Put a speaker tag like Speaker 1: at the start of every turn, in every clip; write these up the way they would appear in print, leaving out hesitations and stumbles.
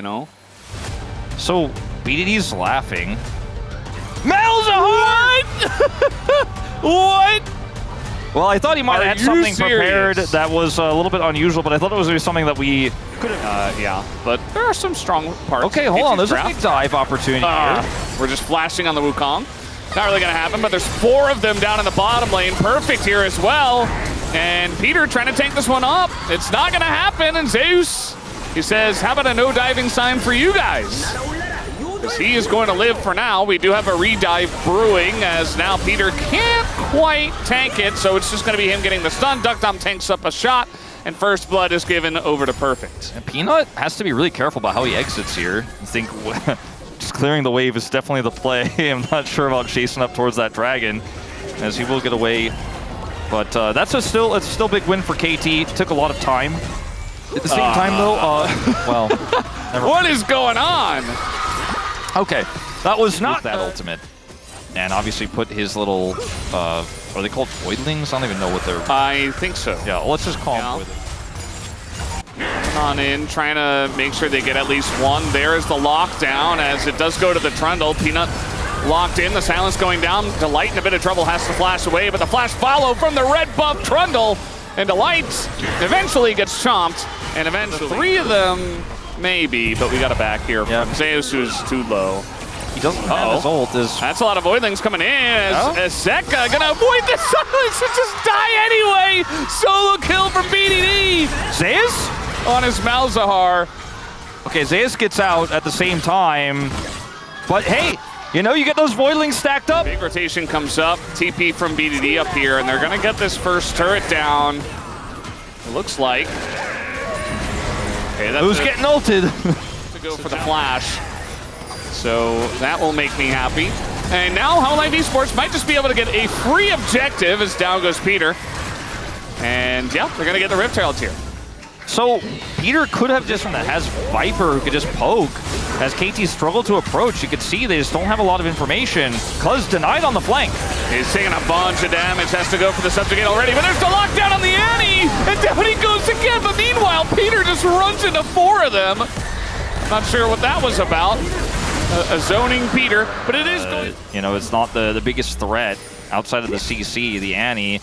Speaker 1: you know?
Speaker 2: So, BDD's laughing. Malzahar! What? Well, I thought he might have had something prepared that was a little bit unusual, but I thought it was going to be something that we could have.
Speaker 1: Yeah, but there are some strong parts.
Speaker 2: Okay, hold on. There's a big dive opportunity here.
Speaker 1: We're just flashing on the Wukong. Not really going to happen, but there's 4 of them down in the bottom lane. Perfect here as well. And Peter trying to take this one up. It's not going to happen. And Zeus, he says, how about a no diving sign for you guys? Because he is going to live for now. We do have a redive brewing as now Peter can't quite tank it. So it's just going to be him getting the stun. Duckdom tanks up a shot. And first blood is given over to Perfect.
Speaker 2: And Peanut has to be really careful about how he exits here. I think just clearing the wave is definitely the play. I'm not sure about chasing up towards that dragon, as he will get away. But that's still a big win for KT. Took a lot of time. At the same time, though, well,
Speaker 1: what is going on?
Speaker 2: Okay, that was not that ultimate. And obviously put his little, are they called voidlings? I don't even know what they're...
Speaker 1: I think so.
Speaker 2: Yeah, well, let's just call them voidlings.
Speaker 1: On in, trying to make sure they get at least one. There is the lockdown as it does go to the Trundle. Peanut locked in, the silence going down. Delight in a bit of trouble, has to flash away, but the flash follow from the red buff Trundle. And Delight eventually gets chomped, and eventually 3 of them, maybe, but we got a back here from Zeus, who's too low.
Speaker 2: He doesn't have his ult.
Speaker 1: That's a lot of voidlings coming in as Zeka gonna avoid the silence and just die anyway. Solo kill from BDD.
Speaker 2: Zeus?
Speaker 1: On his Malzahar.
Speaker 2: Okay, Zeus gets out at the same time, but hey, you know, you get those voidlings stacked up.
Speaker 1: Big rotation comes up, TP from BDD up here, and they're gonna get this first turret down. It looks like. Okay, that's
Speaker 2: who's getting ulted?
Speaker 1: To go for the flash. So that will make me happy. And now Hololive Esports might just be able to get a free objective as down goes Peter. And yeah, they're gonna get the Riptails here.
Speaker 2: So Peter could have just has Viper who could just poke. As KT struggled to approach, you could see they just don't have a lot of information. Cuz denied on the flank.
Speaker 1: He's taking a bunch of damage, has to go for the subjugate already, but there's the lockdown on the Annie! And down he goes again, but meanwhile, Peter just runs into 4 of them. Not sure what that was about. A zoning Peter, but it is going...
Speaker 2: You know, it's not the biggest threat outside of the CC, the Annie.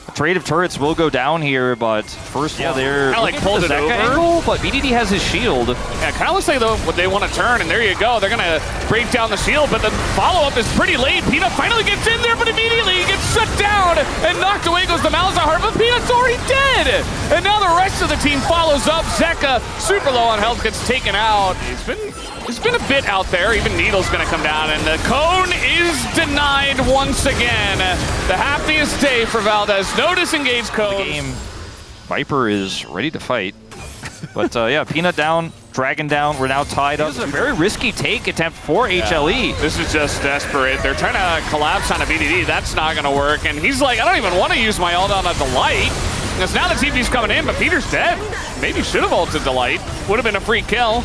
Speaker 2: A trade of turrets will go down here, but first, they're
Speaker 1: like pulled it over.
Speaker 2: Angle, but BDD has his shield.
Speaker 1: Yeah, kind of looks like though they want to turn, and there you go. They're gonna break down the shield, but the follow-up is pretty late. Peanut finally gets in there, but immediately he gets shut down, and knocked away goes the Malzahar, but Peanut's already dead. And now the rest of the team follows up. Zeka, super low on health, gets taken out. It's been a bit out there. Even Needle's gonna come down, and the cone is denied once again. The happiest day for Valdez. No disengage cone.
Speaker 2: The game, Viper is ready to fight. But yeah, Peanut down, Dragon down. We're now tied up. This is a very risky take attempt for HLE.
Speaker 1: This is just desperate. They're trying to collapse on a BDD. That's not gonna work. And he's like, I don't even want to use my ult on a Delight. Because now the TP's coming in, but Peter's dead. Maybe should have ulted Delight. Would have been a free kill.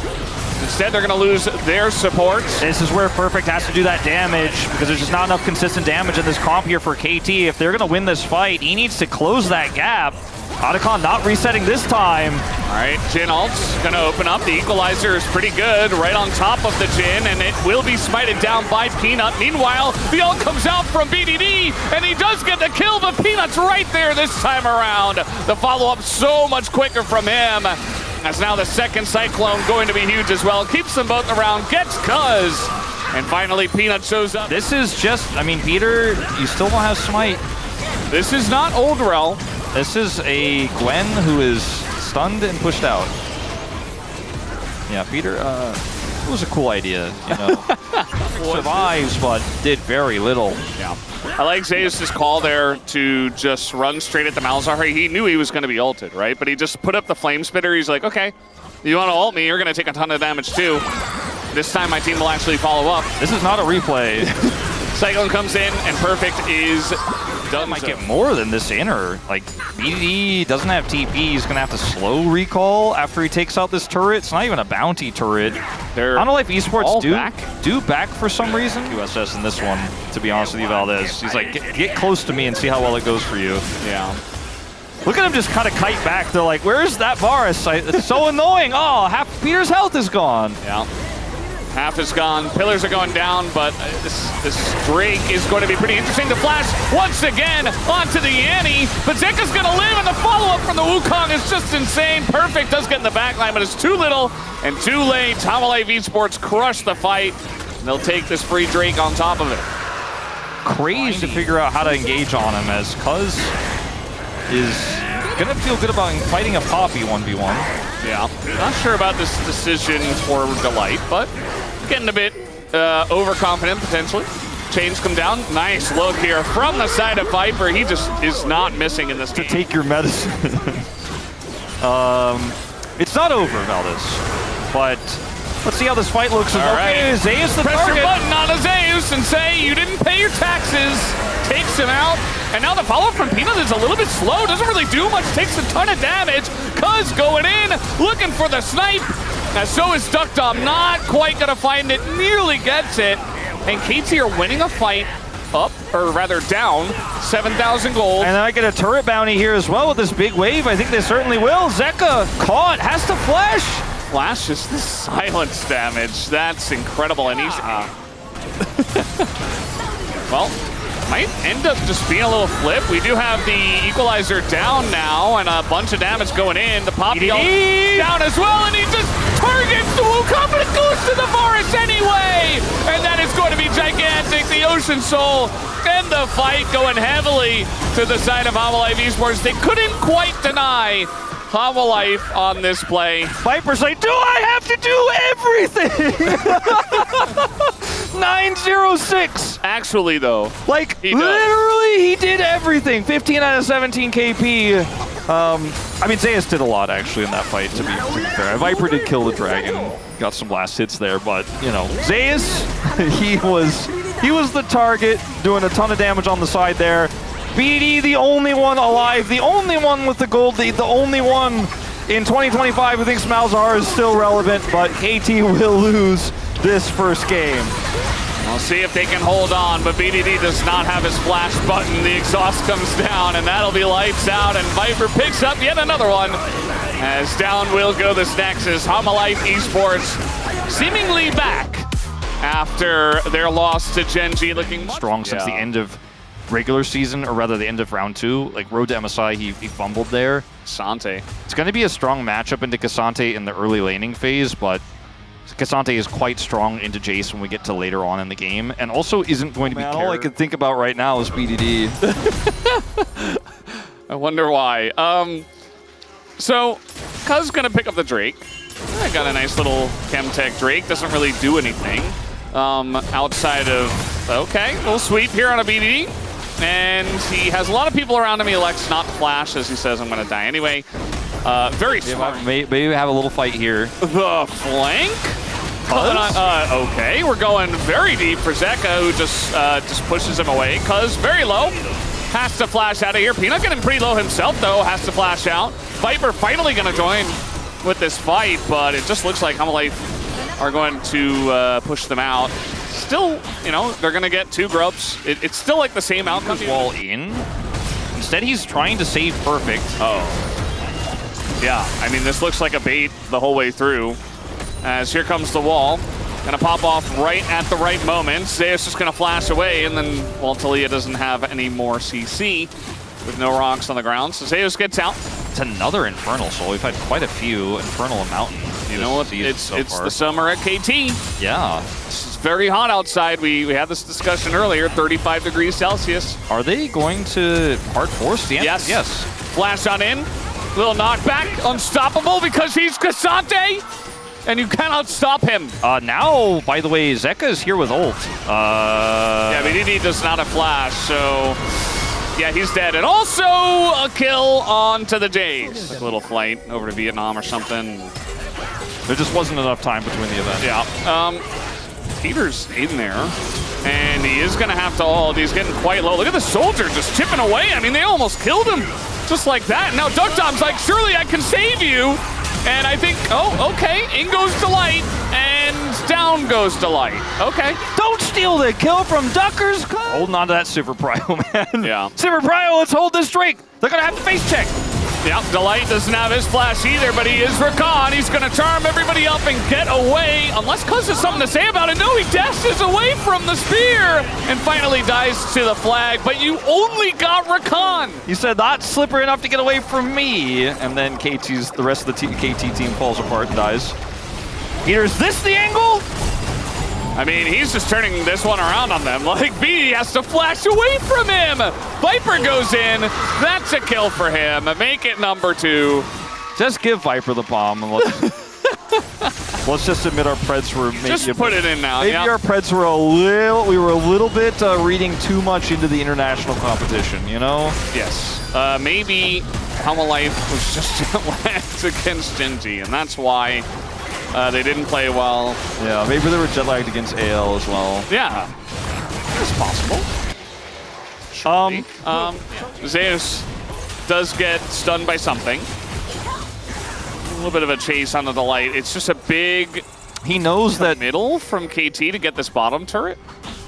Speaker 1: Instead, they're going to lose their support.
Speaker 2: This is where Perfect has to do that damage because there's just not enough consistent damage in this comp here for KT. If they're going to win this fight, he needs to close that gap. Otacon not resetting this time.
Speaker 1: All right, Jhin ult's going to open up. The equalizer is pretty good right on top of the Jhin, and it will be smited down by Peanut. Meanwhile, the ult comes out from BDD, and he does get the kill, but Peanut's right there this time around. The follow-up so much quicker from him. As now the second Cyclone going to be huge as well. Keeps them both around, gets Cuz. And finally, Peanut shows up.
Speaker 2: This is just, I mean, Peter, you still don't have Smite.
Speaker 1: This is not Old Rel.
Speaker 2: This is a Gwen who is stunned and pushed out. Yeah, Peter, it was a cool idea, you know. Survives, but did very little.
Speaker 1: Yeah. I like Zeus' call there to just run straight at the Malzahar. He knew he was going to be ulted, right? But he just put up the Flame Spitter. He's like, okay, you want to ult me, you're going to take a ton of damage too. This time my team will actually follow up.
Speaker 2: This is not a replay.
Speaker 1: Cyclone comes in, and Perfect is done.
Speaker 2: Might get more than this inner. Like, BDD doesn't have TP. He's going to have to slow recall after he takes out this turret. It's not even a bounty turret. Hanwha Esports do back for some reason. USS in this one, to be honest with you, Valdez. He's like, get close to me and see how well it goes for you.
Speaker 1: Yeah.
Speaker 2: Look at him just kind of kite back. They're like, where's that Varus? It's so annoying. Oh, half Peter's health is gone.
Speaker 1: Yeah. Half is gone. Pillars are going down, but this Drake is going to be pretty interesting to flash once again onto the Annie. But Zeka's going to live, and the follow-up from the Wukong is just insane. Perfect does get in the backline, but it's too little and too late. HLE Esports crush the fight, and they'll take this free Drake on top of it.
Speaker 2: Crazy to figure out how to engage on him, as Kaz is going to feel good about fighting a Poppy 1v1.
Speaker 1: Yeah, not sure about this decision for Delight, but getting a bit overconfident potentially. Chains come down. Nice look here from the side of Viper. He just is not missing in this game.
Speaker 2: To take your medicine. It's not over, Valdez, but let's see how this fight looks.
Speaker 1: All right.
Speaker 2: Zeus the
Speaker 1: Press
Speaker 2: target.
Speaker 1: your button on a Zeus and say you didn't pay your taxes. Takes him out. And now the follow-up from Peanut is a little bit slow. Doesn't really do much. Takes a ton of damage. Kuz going in, looking for the snipe. And so is DuckDom. Not quite going to find it. Nearly gets it. And KT are winning a fight up, or rather down, 7,000 gold.
Speaker 2: And then I get a turret bounty here as well with this big wave. I think they certainly will. Zeka caught, has to flash.
Speaker 1: Flash just the silence damage. That's incredible. And he's... well, might end up just being a little flip. We do have the equalizer down now and a bunch of damage going in. The Poppy down as well, and he just targets the Wukong, but it goes to the forest anyway! And that is going to be gigantic. The Ocean Soul and the fight going heavily to the side of HLE Esports. They couldn't quite deny HLE on this play.
Speaker 2: Viper's like, do I have to do everything? 906.
Speaker 1: Actually, though,
Speaker 2: like,
Speaker 1: he does.
Speaker 2: literally, he did everything. 15 out of 17 KP. I mean, Zeus did a lot, actually, in that fight, to be fair. Viper did kill the dragon. Got some last hits there, but, you know, Zeus, he was the target, doing a ton of damage on the side there. BD, the only one alive, the only one with the gold lead, the only one in 2025 who thinks Malzahar is still relevant, but KT will lose this first game.
Speaker 1: We'll see if they can hold on, but BDD does not have his flash button. The exhaust comes down, and that'll be lights out, and Viper picks up yet another one. As down will go this Nexus. HLE Esports seemingly back after their loss to Gen.G, looking
Speaker 2: strong since the end of regular season, or rather the end of round 2. Like, road to MSI, he fumbled there.
Speaker 1: K'Sante.
Speaker 2: It's going to be a strong matchup into K'Sante in the early laning phase, but K'Sante is quite strong into Jace when we get to later on in the game, and also isn't going to be all I could think about right now is BDD.
Speaker 1: I wonder why. So, Kuz gonna pick up the Drake. I got a nice little Chemtech Drake. Doesn't really do anything outside of, okay, little sweep here on a BDD. And he has a lot of people around him. He elects not to flash, as he says, I'm gonna die anyway. Very smart.
Speaker 2: Maybe have a little fight here.
Speaker 1: The flank? Okay, we're going very deep for Zeka, who just pushes him away. Kuz very low, has to flash out of here. Peanut getting pretty low himself, though, has to flash out. Viper finally going to join with this fight, but it just looks like HLE are going to push them out. Still, you know, they're going to get 2 grubs. It's still like the same outcome.
Speaker 2: Wall in. Instead, he's trying to save Perfect.
Speaker 1: Oh. Yeah, I mean, this looks like a bait the whole way through. As here comes the wall. Gonna pop off right at the right moment. Zeus is gonna flash away, and then, well, Talia doesn't have any more CC with no rocks on the ground. So Zeus gets out.
Speaker 2: It's another Infernal Soul. We've had quite a few Infernal and Mountain.
Speaker 1: You know what? It's the summer at KT.
Speaker 2: Yeah.
Speaker 1: It's very hot outside. We had this discussion earlier, 35 degrees Celsius.
Speaker 2: Are they going to hard force the end?
Speaker 1: Yes.
Speaker 2: Yes.
Speaker 1: Flash on in. Little knockback. Unstoppable because he's K'Sante. And you cannot stop him.
Speaker 2: Now, by the way, Zeka's here with ult.
Speaker 1: Yeah, BDD does not have flash, so yeah, he's dead. And also a kill onto the Jays. Like a little flight over to Vietnam or something.
Speaker 2: There just wasn't enough time between the events.
Speaker 1: Yeah. Peter's in there, and he is going to have to ult. He's getting quite low. Look at the soldier just chipping away. I mean, they almost killed him just like that. Now DuckDom's like, surely I can save you. And I think, oh, okay, in goes Delight, and down goes Delight. Okay.
Speaker 2: Don't steal the kill from Duckers. Holding on to that Super Prio, man.
Speaker 1: Yeah.
Speaker 2: Super Prio, let's hold this Drake. They're going to have to face check.
Speaker 1: Yep, Delight doesn't have his flash either, but he is Rakan. He's going to charm everybody up and get away. Unless Kuz has something to say about it. No, he dashes away from the spear and finally dies to the flag. But you only got Rakan.
Speaker 2: He said, not slippery enough to get away from me. And then the rest of the KT team falls apart and dies. Peter, is this the angle?
Speaker 1: I mean, he's just turning this one around on them. Like, B has to flash away from him. Viper goes in. That's a kill for him. Make it number 2.
Speaker 2: Just give Viper the bomb. And let's just admit our Preds were maybe...
Speaker 1: Just put it in now.
Speaker 2: Maybe our Preds were we were a little bit reading too much into the international competition, you know?
Speaker 1: Yes. Maybe Hanwha Life was just jet-lagged against Genji, and that's why they didn't play well.
Speaker 2: Yeah, maybe they were jet-lagged against AL as well.
Speaker 1: Yeah, it's possible. Zeus does get stunned by something. A little bit of a chase on the Delight. It's just a big...
Speaker 2: He knows that...
Speaker 1: middle from KT to get this bottom turret.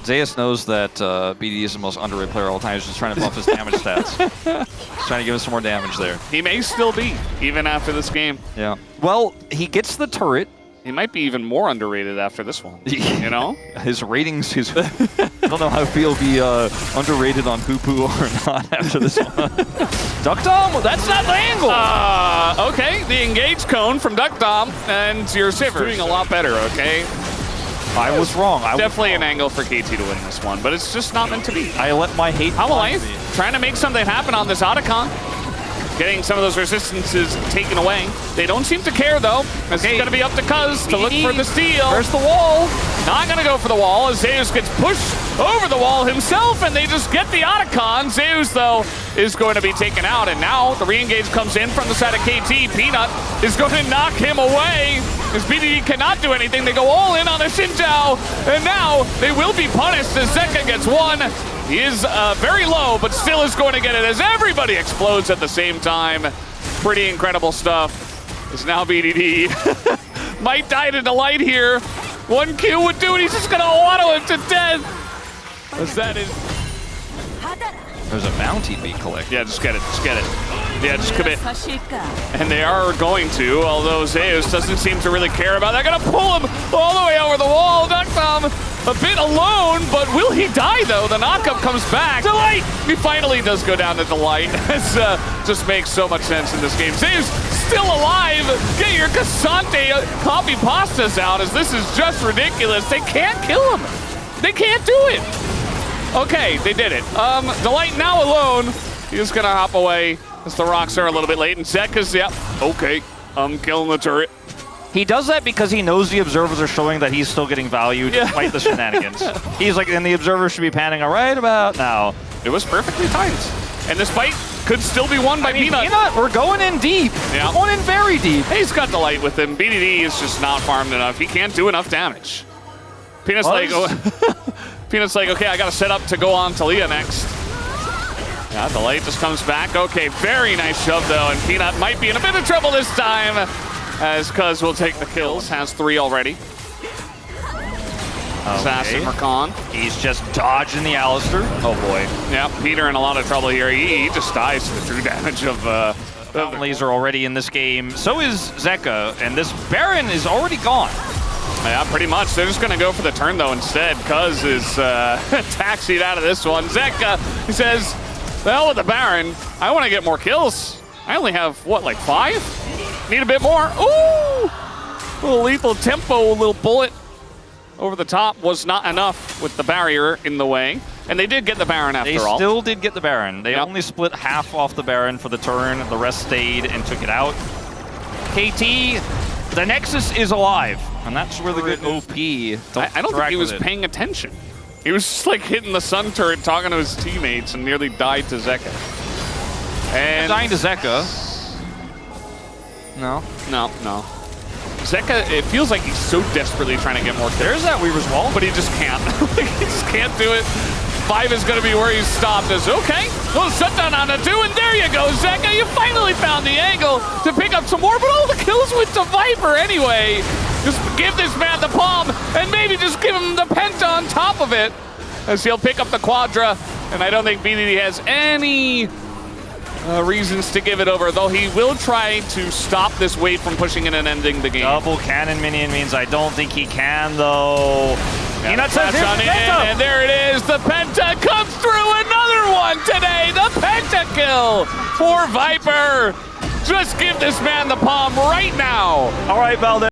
Speaker 2: Zeus knows that BDD is the most underrated player of all time. He's just trying to buff his damage stats. He's trying to give us some more damage there.
Speaker 1: He may still be, even after this game.
Speaker 2: Yeah. Well, he gets the turret.
Speaker 1: He might be even more underrated after this one, you know?
Speaker 2: His ratings, I don't know how he'll be underrated on Hoopu or not after this one. Duck Dom, that's not the angle!
Speaker 1: Okay, the engage cone from Duck Dom, and your Sivers doing a lot better, okay?
Speaker 2: I was wrong.
Speaker 1: Definitely an angle for KT to win this one, but it's just not meant to be.
Speaker 2: I let my hate
Speaker 1: Hanwha Life trying to make something happen on this Otacon. Getting some of those resistances taken away. They don't seem to care, though. It's going to be up to Kuz to look for the steal.
Speaker 2: Where's the wall?
Speaker 1: Not going to go for the wall as Zeus gets pushed over the wall himself, and they just get the Otacon. Zeus, though, is going to be taken out, and now the re-engage comes in from the side of KT. Peanut is going to knock him away. As BDD cannot do anything, they go all in on a Xin Zhao, and now they will be punished as Zeka gets one. He is very low, but still is going to get it as everybody explodes at the same time. Pretty incredible stuff. It's now BDD. Might die to Delight here. 1 Q would do it. He's just going to auto him to death. As that is...
Speaker 2: There's a bounty to be collected.
Speaker 1: Yeah, just get it. Just get it. Yeah, just commit. And they are going to, although Zeus doesn't seem to really care about that. They're going to pull him all the way over the wall. Duck Dom a bit alone, but will he die, though? The knockup comes back. Delight! He finally does go down to Delight. This just makes so much sense in this game. Zeus still alive. Get your Cassante copy pastas out, as this is just ridiculous. They can't kill him. They can't do it. Okay, they did it. Delight now alone. He's gonna hop away as the rocks are a little bit late. And Zeka's, yep, okay, I'm killing the turret.
Speaker 2: He does that because he knows the observers are showing that he's still getting value despite the shenanigans. He's like, and the observers should be panning right about now.
Speaker 1: It was perfectly timed. And this fight could still be won by Peanut.
Speaker 2: Peanut, we're going in deep.
Speaker 1: Yeah.
Speaker 2: We're going in very deep.
Speaker 1: He's got Delight with him. BDD is just not farmed enough. He can't do enough damage. Peanut's like, Peanut's like, okay, I gotta set up to go on to Leah next. Yeah, Delight just comes back. Okay, very nice shove though, and Peanut might be in a bit of trouble this time, as Kuz will take the kills. Has 3 already. Assassin Rakan.
Speaker 2: He's just dodging the Alistair. Oh boy.
Speaker 1: Yeah, Peter in a lot of trouble here. He just dies to the true damage of
Speaker 2: Fountainlies are already in this game. So is Zeka, and this Baron is already gone.
Speaker 1: Yeah, pretty much. They're just going to go for the turn, though, instead. Kuz is taxied out of this one. Zeka, he says, the hell with the Baron. I want to get more kills. I only have, what, like 5? Need a bit more. Ooh! A little lethal tempo, a little bullet over the top was not enough with the barrier in the way. And they did get the Baron after all.
Speaker 2: They still did get the Baron. They only split half off the Baron for the turn. The rest stayed and took it out. KT, the Nexus is alive. And that's really good OP.
Speaker 1: I don't think he was paying attention. He was just like hitting the sun turret, talking to his teammates, and nearly died to Zeka. And
Speaker 2: dying to Zeka. No.
Speaker 1: No. Zeka, it feels like he's so desperately trying to get more kills.
Speaker 2: There's that Weaver's Wall.
Speaker 1: But he just can't. He just can't do it. 5 is going to be where he's stopped. Is okay. Little shutdown on a 2, and there you go, Zeka. You finally found the angle to pick up some more, but all the kills went to Viper anyway. Just give this man the palm, and maybe just give him the penta on top of it, as he'll pick up the Quadra. And I don't think BDD has any reasons to give it over, though he will try to stop this wave from pushing in and ending the game.
Speaker 2: Double cannon minion means I don't think he can, though.
Speaker 1: Peanut says on in, and there it is. The Penta comes through. Another one today. The Penta kill for Viper. Just give this man the palm right now.
Speaker 2: All right, Valdez.